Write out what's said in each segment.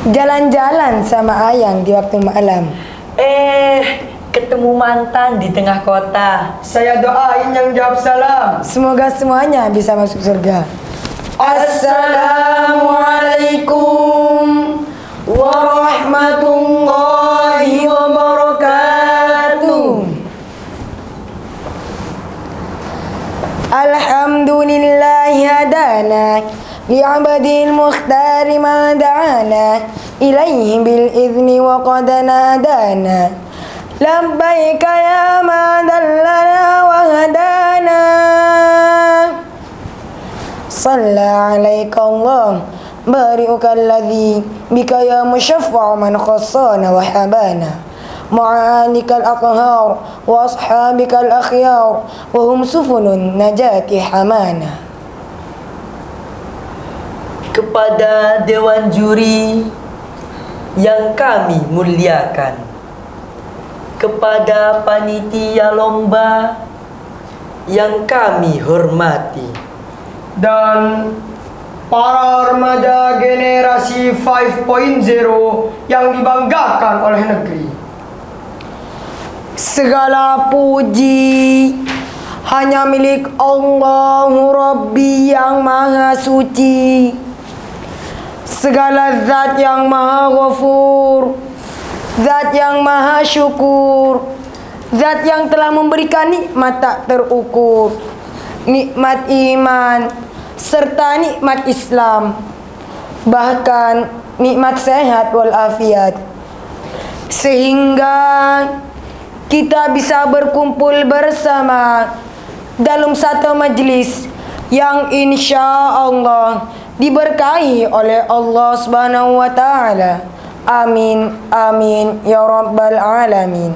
Jalan-jalan sama Ayang di waktu malam. Ketemu mantan di tengah kota. Saya doain yang jawab salam. Semoga semuanya bisa masuk surga. Assalamualaikum warahmatullahi wabarakatuh. Alhamdulillahi hadana li'abadil mukhtari ma da'ana ilaihi bil idzni wa qad nadana labbaika ya ma dallana wa hadana salla alaika Allah bari'uka alladhi bika ya musyaffa' man khassana wa habana ma'alikal athhar wa ashabikal akhyar wa hum sufunun najati hamana. Kepada Dewan Juri yang kami muliakan, kepada panitia lomba yang kami hormati, dan para remaja generasi 5.0 yang dibanggakan oleh negeri. Segala puji hanya milik Allahu Rabbi yang maha suci. Segala zat yang maha ghafur, zat yang maha syukur, zat yang telah memberikan nikmat tak terukur, nikmat iman serta nikmat Islam, bahkan nikmat sehat walafiat, sehingga kita bisa berkumpul bersama dalam satu majlis yang insya Allah diberkahi oleh Allah Subhanahu wa taala. Amin amin ya rabbal alamin.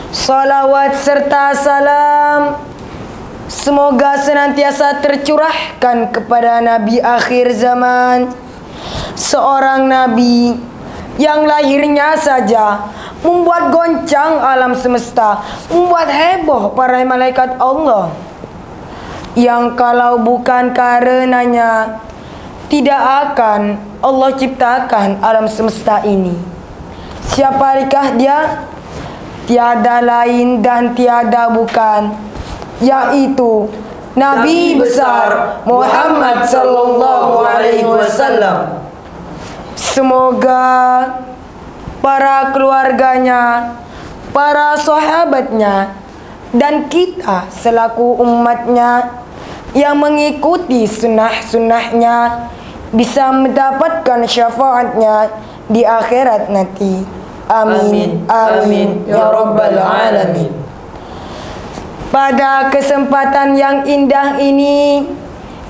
Salawat serta salam semoga senantiasa tercurahkan kepada Nabi akhir zaman, seorang nabi yang lahirnya saja membuat goncang alam semesta, membuat heboh para malaikat Allah, yang kalau bukan karenanya tidak akan Allah ciptakan alam semesta ini. Siapakah dia? Tiada lain dan tiada bukan, yaitu Nabi besar Muhammad sallallahu alaihi wasallam. Semoga para keluarganya, para sahabatnya, dan kita selaku umatnya yang mengikuti sunnah-sunnahnya bisa mendapatkan syafaatnya di akhirat nanti. Amin amin ya rabbal alamin. Pada kesempatan yang indah ini,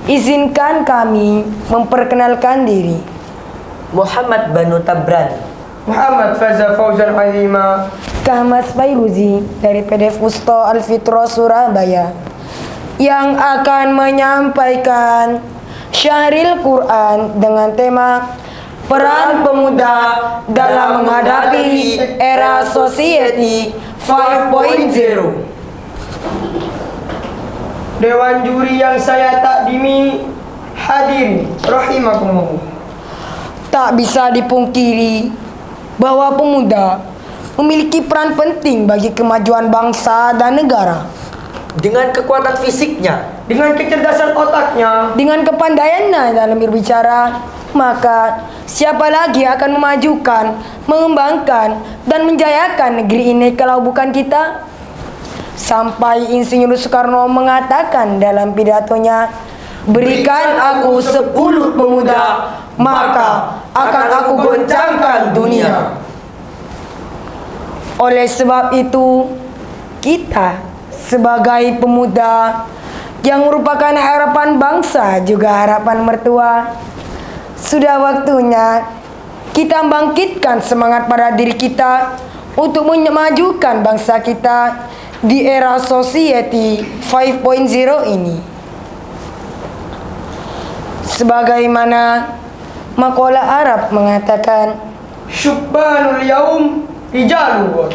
izinkan kami memperkenalkan diri. Muhammad Banu Tabran, Muhammad Faza Fauzan Azima, Kahmas Fairuzi dari PDF Usta Al-Fitra Surabaya, yang akan menyampaikan Syahril Quran dengan tema Peran Pemuda dalam Menghadapi Era Society 5.0. Dewan Juri yang saya takdimi, hadirin rahimakumullah. Tak bisa dipungkiri bahwa pemuda memiliki peran penting bagi kemajuan bangsa dan negara. dengan kekuatan fisiknya, dengan kecerdasan otaknya, dengan kepandaiannya dalam berbicara, maka siapa lagi akan memajukan, mengembangkan, dan menjayakan negeri ini kalau bukan kita? Sampai Insinyur Soekarno mengatakan dalam pidatonya, berikan aku 10 pemuda, maka akan aku goncangkan dunia. Oleh sebab itu, kita sebagai pemuda yang merupakan harapan bangsa juga harapan mertua, sudah waktunya kita bangkitkan semangat pada diri kita untuk memajukan bangsa kita di era Society 5.0 ini. Sebagaimana makalah Arab mengatakan, Syubbanul yaum rijalun.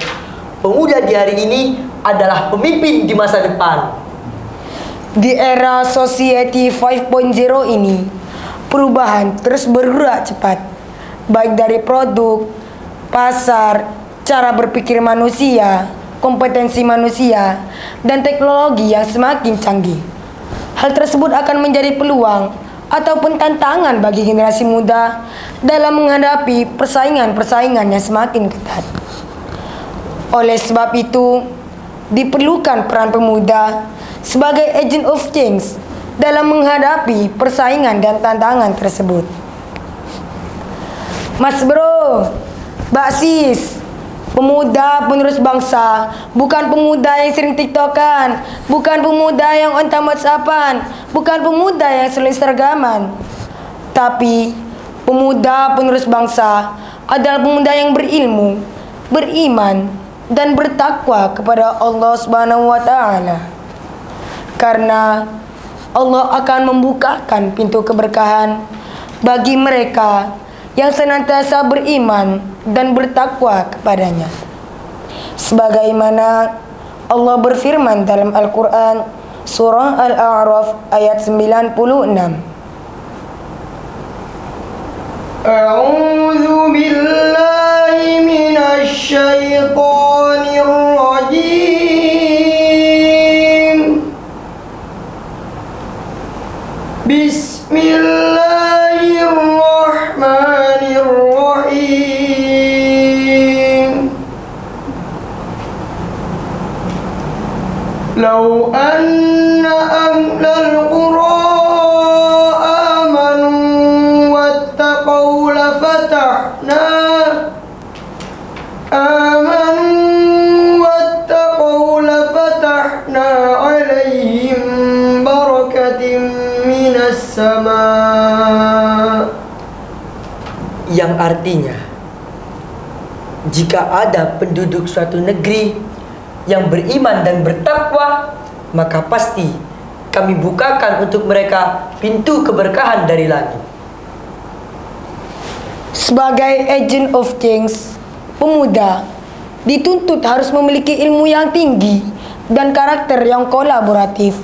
pemuda di hari ini adalah pemimpin di masa depan. Di era Society 5.0 ini, perubahan terus bergerak cepat. baik dari produk, pasar, cara berpikir manusia, kompetensi manusia, dan teknologi yang semakin canggih. Hal tersebut akan menjadi peluang ataupun tantangan bagi generasi muda dalam menghadapi persaingan-persaingan yang semakin ketat. Oleh sebab itu, diperlukan peran pemuda sebagai agent of change dalam menghadapi persaingan dan tantangan tersebut. Mas bro, Mbak sis, pemuda penerus bangsa bukan pemuda yang sering tiktokan, bukan pemuda yang on tamat whatsappan, bukan pemuda yang sering instagraman, tapi pemuda penerus bangsa adalah pemuda yang berilmu, beriman, dan bertakwa kepada Allah Subhanahu wa taala. Karena Allah akan membukakan pintu keberkahan bagi mereka yang senantiasa beriman dan bertakwa kepadanya. Sebagaimana Allah berfirman dalam Al-Quran surah Al-A'raf ayat 96. A'udzu billahi minasy syaithanir rajim. Bismillahirrahmanirrahim. Law anna ahlal qura آمنوا واتقوا لفتحنا عليهم بركة من السماء. Yang artinya, jika ada penduduk suatu negeri yang beriman dan bertakwa, maka pasti kami bukakan untuk mereka pintu keberkahan dari langit. Sebagai agent of change, pemuda dituntut harus memiliki ilmu yang tinggi dan karakter yang kolaboratif,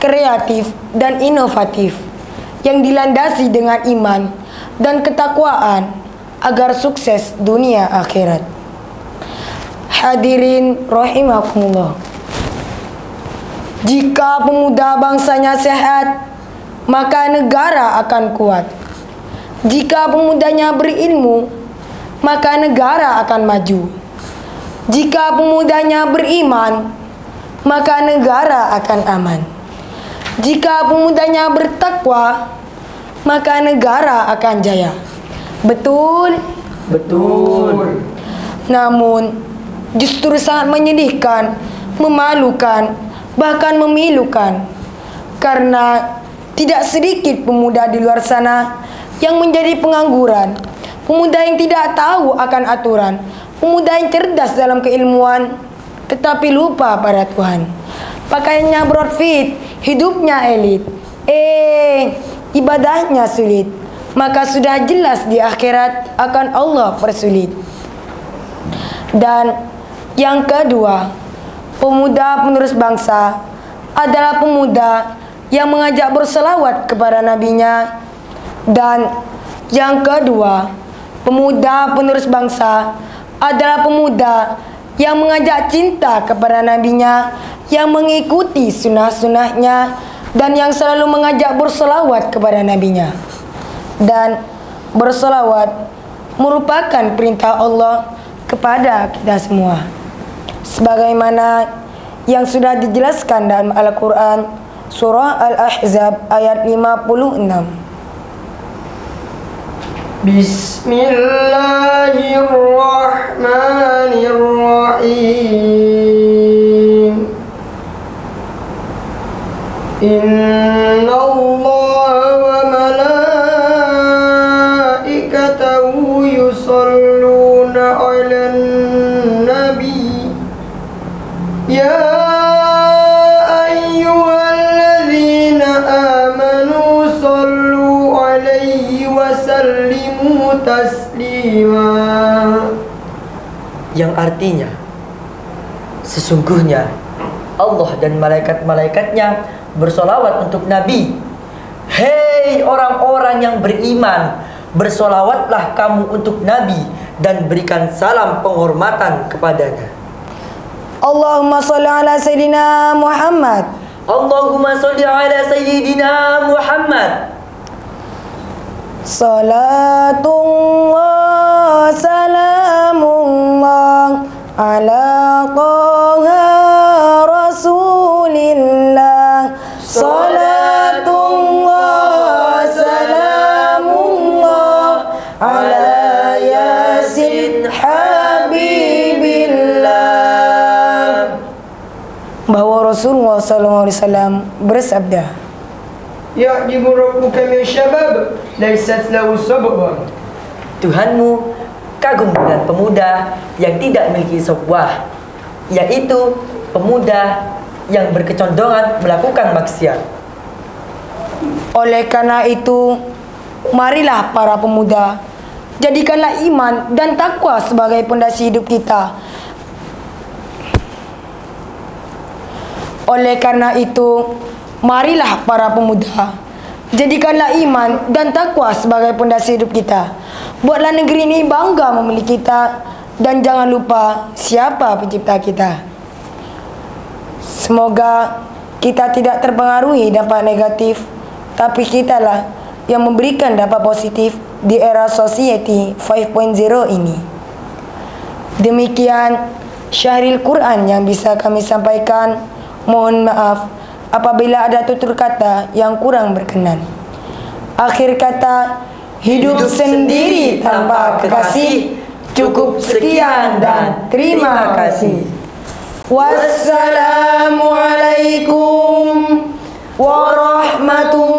kreatif, dan inovatif yang dilandasi dengan iman dan ketakwaan agar sukses dunia akhirat. Hadirin rahimakumullah. Jika pemuda bangsanya sehat, maka negara akan kuat. Jika pemudanya berilmu, maka negara akan maju. Jika pemudanya beriman, maka negara akan aman. Jika pemudanya bertakwa, maka negara akan jaya. Betul? Betul. Namun, justru sangat menyedihkan, memalukan, bahkan memilukan. Karena tidak sedikit pemuda di luar sana yang menjadi pengangguran. Pemuda yang tidak tahu akan aturan, pemuda yang cerdas dalam keilmuan, tetapi lupa pada Tuhan. Pakaiannya broadfit, hidupnya elit, ibadahnya sulit, maka sudah jelas di akhirat akan Allah persulit. Dan yang kedua, pemuda penerus bangsa adalah pemuda yang mengajak berselawat kepada nabinya. Dan yang kedua, pemuda penerus bangsa adalah pemuda yang mengajak cinta kepada nabinya, yang mengikuti sunnah-sunnahnya, dan yang selalu mengajak berselawat kepada nabinya. Dan berselawat merupakan perintah Allah kepada kita semua, sebagaimana yang sudah dijelaskan dalam Al-Quran surah Al-Ahzab ayat 56. Bismillahirrahmanirrahim. Inna Allah wa malaikatahu yusalluna 'alan nabi. Ya ayyuhalladzina amanu sallu 'alaihi wa sallimu taslima. Yang artinya, sesungguhnya Allah dan malaikat-malaikatnya bersolawat untuk Nabi. Hei orang-orang yang beriman, Bersolawatlah kamu untuk Nabi dan berikan salam penghormatan kepadanya. Allahumma sholli ala Sayyidina Muhammad. Allahumma sholli ala Sayyidina Muhammad. Salatullah salamullah ala Taha Rasulillah. Salatullah salamullah ala Yasin Habibillah. Bahwa Rasulullah SAW bersabda, يعجب ربك من شباب ليست له صبوة. Tuhanmu kagum dengan pemuda yang tidak memiliki sobwah, yaitu pemuda yang berkecondongan melakukan maksiat. oleh karena itu, marilah para pemuda, jadikanlah iman dan takwa sebagai pondasi hidup kita. Oleh karena itu, marilah para pemuda, jadikanlah iman dan takwa sebagai pondasi hidup kita. Buatlah negeri ini bangga memiliki kita, dan jangan lupa siapa pencipta kita. Semoga kita tidak terpengaruhi dampak negatif, tapi kitalah yang memberikan dampak positif di era Society 5.0 ini. Demikian Syahril Quran yang bisa kami sampaikan. Mohon maaf apabila ada tutur kata yang kurang berkenan. Akhir kata, hidup sendiri tanpa kekasih. Cukup sekian dan terima kasih. Wassalamualaikum warahmatullahi